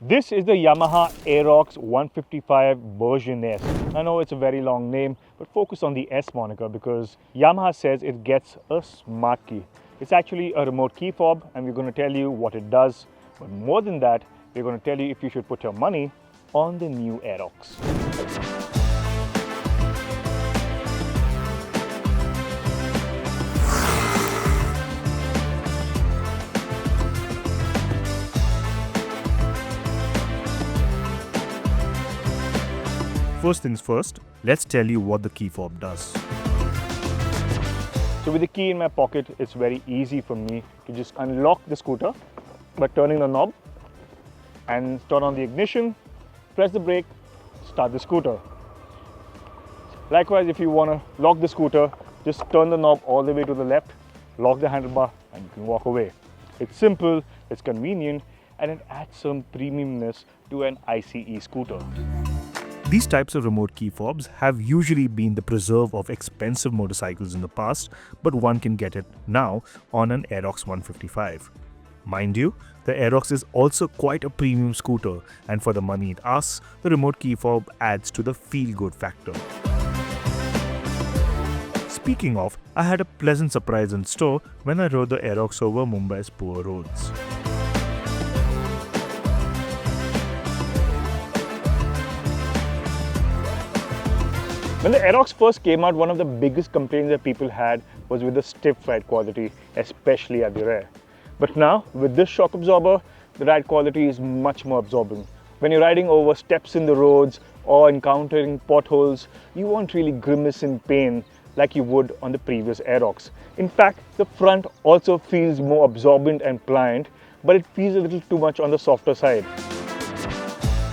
This is the Yamaha Aerox 155 version S. I know it's a very long name, but focus on the S moniker because Yamaha says it gets a smart key. It's actually a remote key fob, and we're going to tell you what it does. But more than that, we're going to tell you if you should put your money on the new Aerox. First things first, let's tell you what the key fob does. So with the key in my pocket, it's very easy for me to just unlock the scooter by turning the knob and turn on the ignition, press the brake, start the scooter. Likewise, if you want to lock the scooter, just turn the knob all the way to the left, lock the handlebar, and you can walk away. It's simple, it's convenient, and it adds some premiumness to an ICE scooter. These types of remote key fobs have usually been the preserve of expensive motorcycles in the past, but one can get it now on an Aerox 155. Mind you, the Aerox is also quite a premium scooter, and for the money it asks, the remote key fob adds to the feel-good factor. Speaking of, I had a pleasant surprise in store when I rode the Aerox over Mumbai's poor roads. When the Aerox first came out, one of the biggest complaints that people had was with the stiff ride quality, especially at the rear. But now, with this shock absorber, the ride quality is much more absorbent. When you're riding over steps in the roads or encountering potholes, you won't really grimace in pain like you would on the previous Aerox. In fact, the front also feels more absorbent and pliant, but it feels a little too much on the softer side.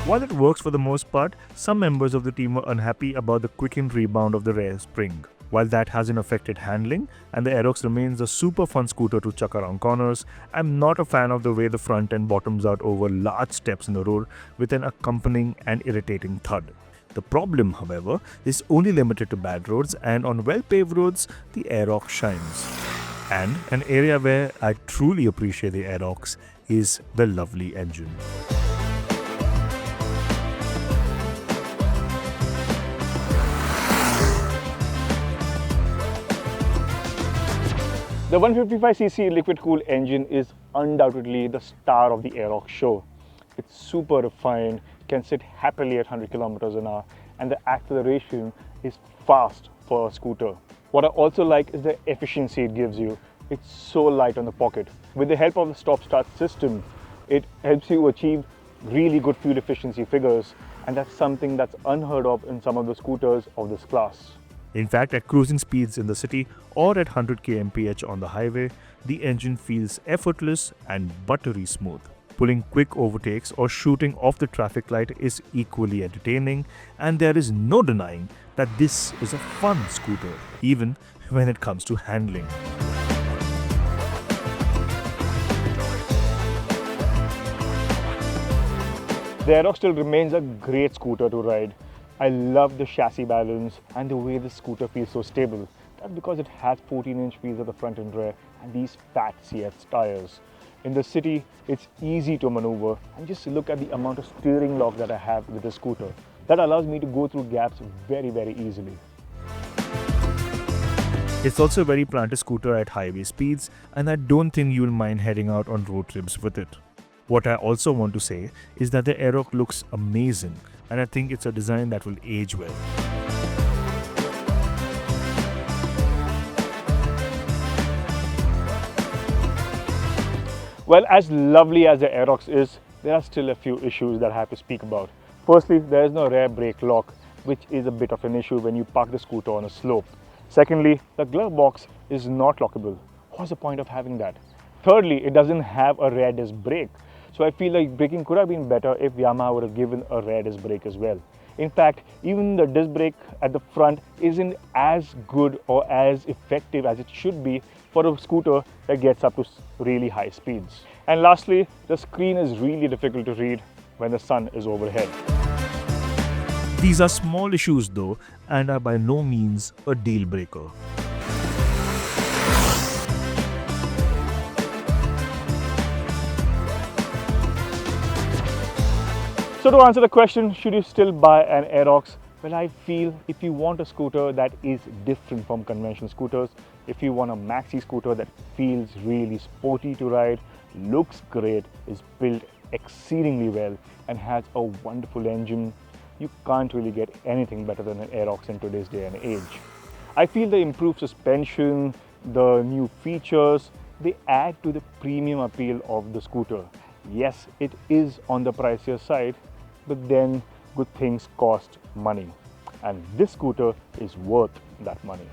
While it works for the most part, some members of the team were unhappy about the quickened rebound of the rear spring. While that hasn't affected handling, and the Aerox remains a super fun scooter to chuck around corners, I'm not a fan of the way the front end bottoms out over large steps in the road with an accompanying and irritating thud. The problem, however, is only limited to bad roads, and on well-paved roads, the Aerox shines. And an area where I truly appreciate the Aerox is the lovely engine. The 155cc liquid-cooled engine is undoubtedly the star of the Aerox show. It's super refined, can sit happily at 100 kilometers an hour, and the acceleration is fast for a scooter. What I also like is the efficiency it gives you. It's so light on the pocket. With the help of the stop-start system, it helps you achieve really good fuel efficiency figures, and that's something that's unheard of in some of the scooters of this class. In fact, at cruising speeds in the city or at 100 kmph on the highway, the engine feels effortless and buttery smooth. Pulling quick overtakes or shooting off the traffic light is equally entertaining, and there is no denying that this is a fun scooter, even when it comes to handling. The Aerox still remains a great scooter to ride. I love the chassis balance and the way the scooter feels so stable. That's because it has 14-inch wheels at the front and rear and these fat CS tires. In the city, it's easy to maneuver, and just look at the amount of steering lock that I have with the scooter. That allows me to go through gaps very, very easily. It's also a very planted scooter at highway speeds, and I don't think you'll mind heading out on road trips with it. What I also want to say is that the Aerox looks amazing, and I think it's a design that will age well. Well, as lovely as the Aerox is, there are still a few issues that I have to speak about. Firstly, there is no rear brake lock, which is a bit of an issue when you park the scooter on a slope. Secondly, the glove box is not lockable. What's the point of having that? Thirdly, it doesn't have a rear disc brake. So I feel like braking could have been better if Yamaha would have given a rear disc brake as well. In fact, even the disc brake at the front isn't as good or as effective as it should be for a scooter that gets up to really high speeds. And lastly, the screen is really difficult to read when the sun is overhead. These are small issues though, and are by no means a deal breaker. So to answer the question, should you still buy an Aerox? Well, I feel if you want a scooter that is different from conventional scooters, if you want a maxi scooter that feels really sporty to ride, looks great, is built exceedingly well and has a wonderful engine, you can't really get anything better than an Aerox in today's day and age. I feel the improved suspension, the new features, they add to the premium appeal of the scooter. Yes, it is on the pricier side, but then good things cost money. And this scooter is worth that money.